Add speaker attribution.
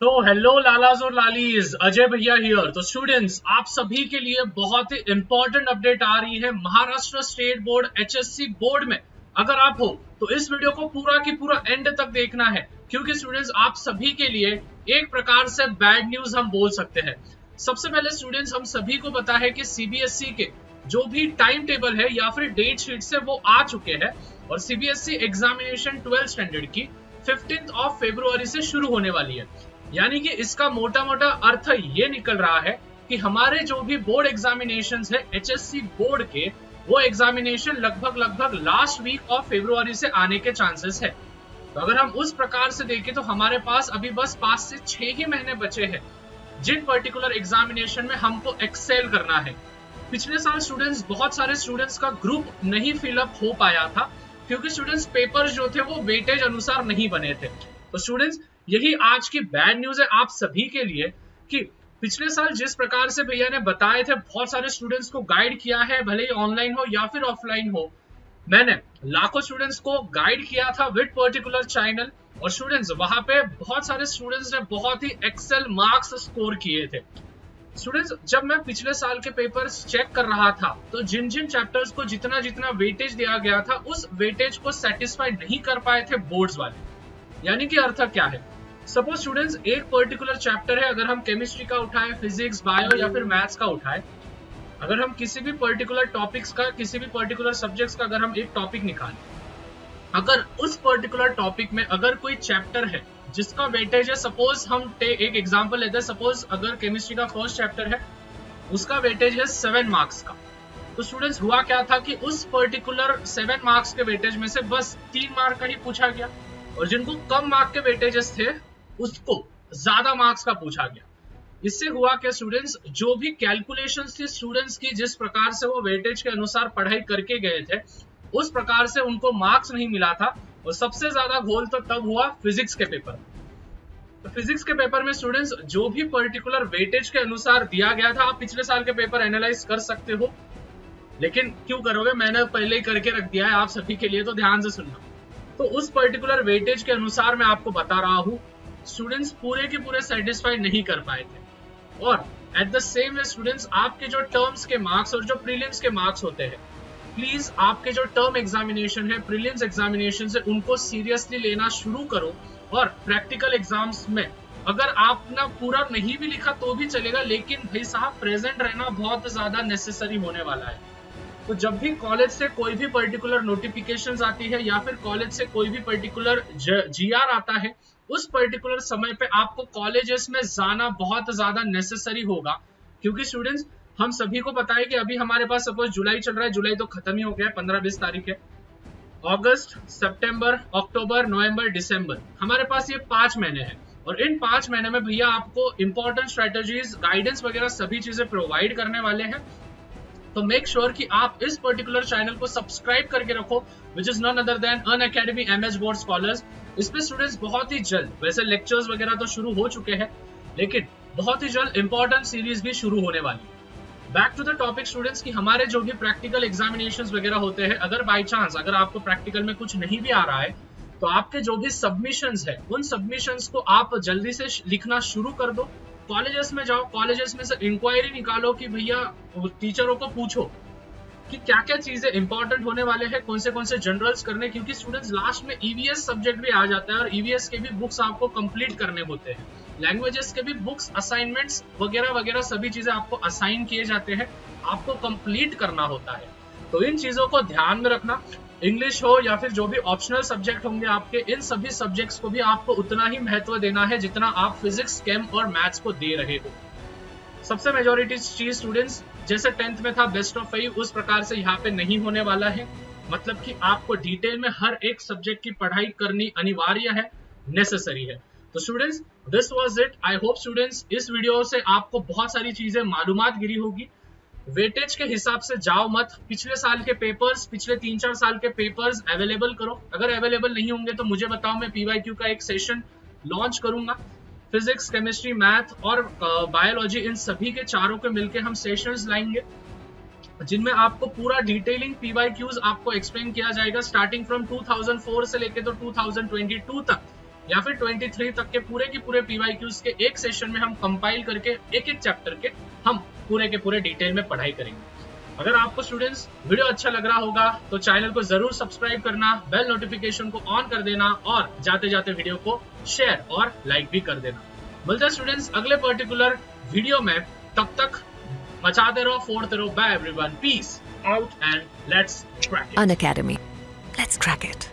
Speaker 1: तो हेलो लालाज और लालीज, अजय भैया हियर। तो स्टूडेंट्स, आप सभी के लिए बहुत ही इंपॉर्टेंट अपडेट आ रही है Maharashtra state board HSC board में। अगर आप हो तो इस वीडियो को पूरा की पूरा एंड तक देखना है, क्योंकि स्टूडेंट्स आप सभी के लिए एक प्रकार से बैड न्यूज हम बोल सकते हैं। सबसे पहले स्टूडेंट्स, हम सभी को पता है कि सीबीएसई के जो भी टाइम टेबल है या फिर डेट शीट है वो आ चुके हैं, और सीबीएसई एग्जामिनेशन 12th स्टैंडर्ड की 15 फरवरी से शुरू होने वाली है। यानी कि इसका मोटा मोटा अर्थ ये निकल रहा है कि हमारे जो भी बोर्ड एग्जामिनेशन है एचएससी बोर्ड के, वो एग्जामिनेशन लगभग लास्ट वीक ऑफ फरवरी से आने के चांसेस है। तो अगर हम उस प्रकार से देखें तो हमारे पास अभी बस 5 से 6 ही महीने बचे हैं जिन पर्टिकुलर एग्जामिनेशन में हमको एक्सेल करना है। पिछले साल स्टूडेंट्स, बहुत सारे स्टूडेंट्स का ग्रुप नहीं फिलअप हो पाया था, क्योंकि स्टूडेंट्स पेपर जो थे वो वेटेज अनुसार नहीं बने थे। तो स्टूडेंट्स, यही आज की बैड न्यूज है आप सभी के लिए कि पिछले साल जिस प्रकार से भैया ने बताए थे, बहुत सारे स्टूडेंट्स को गाइड किया है, भले ही ऑनलाइन हो या फिर ऑफलाइन हो। मैंने लाखों स्टूडेंट्स को गाइड किया था विद पर्टिकुलर चैनल, और स्टूडेंट्स वहां पे बहुत सारे स्टूडेंट्स ने बहुत ही एक्सेल मार्क्स स्कोर किए थे। स्टूडेंट्स, जब मैं पिछले साल के पेपर्स चेक कर रहा था तो जिन जिन चैप्टर्स को जितना जितना वेटेज दिया गया था, उस वेटेज को सेटिस्फाई नहीं कर पाए थे बोर्ड्स वाले। यानी कि अर्थ क्या है, सपोज स्टूडेंट्स एक पर्टिकुलर चैप्टर है, अगर हम केमिस्ट्री का उठाएं, फिजिक्स, बायो या फिर मैथ्स का उठाएं, अगर हम किसी भी पर्टिकुलर टॉपिक्स का, किसी भी पर्टिकुलर सब्जेक्ट्स का अगर हम एक टॉपिक निकालें, अगर उस पर्टिकुलर टॉपिक में अगर कोई चैप्टर है जिसका वेटेज है, सपोज हम एक एग्जांपल लेते हैं, सपोज अगर केमिस्ट्री का फर्स्ट चैप्टर है, उसका वेटेज है 7 मार्क्स का। तो स्टूडेंट्स हुआ क्या था कि उस पर्टिकुलर 7 मार्क्स के वेटेज में से बस 3 मार्क का ही पूछा गया, और जिनको कम मार्क के वेटेजेस थे उसको ज्यादा मार्क्स का पूछा गया। इससे हुआ कि स्टूडेंट्स, जो भी कैलकुलेशंस थी स्टूडेंट्स की, जिस प्रकार से वो वेटेज के अनुसार पढ़ाई करके गए थे, उस प्रकार से उनको मार्क्स नहीं मिला था। और सबसे ज्यादा घोल तो तब हुआ फिजिक्स के पेपर। तो फिजिक्स के पेपर में स्टूडेंट्स जो भी पर्टिकुलर वेटेज के अनुसार दिया गया था, आप पिछले साल के पेपर एनालाइज कर सकते हो, लेकिन क्यों करोगे, मैंने पहले ही करके रख दिया है आप सभी के लिए, तो ध्यान से सुनना। तो उस पर्टिकुलर वेटेज के अनुसार मैं आपको बता रहा हूं, स्टूडेंट्स पूरे के पूरे सेटिस्फाई नहीं कर पाए थे। और at the same way students, आपके जो टर्म्स के मार्क्स और जो प्रीलिम्स के मार्क्स होते हैं, प्लीज आपके जो टर्म एग्जामिनेशन है, प्रीलिम्स एग्जामिनेशन है, उनको सीरियसली लेना शुरू करो। और प्रैक्टिकल एग्जाम्स में अगर आपने पूरा नहीं भी लिखा तो भी चलेगा, लेकिन भाई साहब प्रेजेंट रहना बहुत ज्यादा नेसेसरी होने वाला है। तो जब भी कॉलेज से कोई भी पर्टिकुलर नोटिफिकेशंस आती है या फिर कॉलेज से कोई भी पर्टिकुलर जीआर आता है, उस पर्टिकुलर समय पे आपको कॉलेजेस में जाना बहुत ज्यादा नेसेसरी होगा। क्योंकि स्टूडेंट्स, हम सभी को पता है कि अभी हमारे पास सपोज जुलाई चल रहा है, जुलाई तो खत्म ही हो गया, 15-20 तारीख है। अगस्त, सितंबर, अक्टूबर, नवंबर, दिसंबर, हमारे पास ये 5 महीने हैं, और इन 5 महीने में भैया आपको इंपॉर्टेंट स्ट्रेटेजीज, गाइडेंस वगैरह सभी चीजें प्रोवाइड करने वाले हैं। तो मेक श्योर कि आप इस पर्टिकुलर चैनल को सब्सक्राइब करके रखो, which is none other than Unacademy MS board scholars. इसमें स्टूडेंट्स बहुत ही जल्द, वैसे लेक्चर्स वगैरह तो शुरू हो चुके हैं, लेकिन बहुत ही जल्द इंपॉर्टेंट सीरीज भी शुरू होने वाली है। Back to the topic students, कि हमारे जो भी प्रैक्टिकल एग्जामिनेशंस वगैरह होते हैं, अगर बाय चांस अगर आपको प्रैक्टिकल में कुछ नहीं भी आ रहा है, तो आपके जो भी सबमिशंस है, उन सबमिशंस को आप जल्दी से लिखना शुरू कर दो। कॉलेजेस में जाओ, कॉलेजेस में से इंक्वायरी निकालो कि भैया टीचरों को पूछो कि क्या क्या चीजें इंपॉर्टेंट होने वाले हैं, कौन से जनरल्स करने, क्योंकि स्टूडेंट्स लास्ट में ईवीएस सब्जेक्ट भी आ जाता है, और ईवीएस के भी बुक्स आपको कंप्लीट करने होते हैं, लैंग्वेजेस के भी बुक्स, असाइनमेंट्स वगैरह वगैरह सभी चीजें आपको असाइन किए जाते हैं, आपको कंप्लीट करना होता है। तो इन चीजों को ध्यान में रखना। इंग्लिश हो या फिर जो भी ऑप्शनल सब्जेक्ट होंगे आपके, इन सभी सब्जेक्ट्स को भी आपको उतना ही महत्व देना है जितना आप फिजिक्स, केम और मैथ्स को दे रहे हो। सबसे मेजॉरिटी चीज स्टूडेंट्स, जैसे 10th में था बेस्ट ऑफ 5, उस प्रकार से यहाँ पे नहीं होने वाला है। मतलब कि आपको डिटेल में हर एक सब्जेक्ट की पढ़ाई करनी अनिवार्य है, नेसेसरी है। तो students, this was it. I hope students इस वीडियो से आपको बहुत सारी चीजें मालूमात गिरी होगी। वेटेज के हिसाब से जाओ मत, पिछले साल के पेपर्स, पिछले 3-4 साल के पेपर्स अवेलेबल करो। अगर अवेलेबल नहीं होंगे तो मुझे बताओ, मैं पीवाईक्यू का एक सेशन लॉन्च करूंगा। फिजिक्स, केमिस्ट्री, मैथ और बायोलॉजी, इन सभी के चारों के मिलके हम सेशंस लाएंगे, जिनमें आपको पूरा डिटेलिंग पीवाईक्यूज आपको एक्सप्लेन किया जाएगा, स्टार्टिंग फ्रॉम 2004 से लेके तो 2022 तक या फिर 23 तक के पूरे PYQs के एक सेशन में हम कंपाइल करके एक चैप्टर के हम पूरे डिटेल में पढ़ाई करेंगे। अगर आपको स्टूडेंट्स वीडियो अच्छा लग रहा होगा तो चैनल को जरूर सब्सक्राइब करना, बेल नोटिफिकेशन को ऑन कर देना और जाते जाते वीडियो को शेयर और लाइक भी कर देना। मिलते हैं स्टूडेंट्स अगले पर्टिकुलर वीडियो में, तब तक मचाते रहो, फोड़ते रहो। Bye everyone, peace out and let's crack it.
Speaker 2: Unacademy. Let's crack it.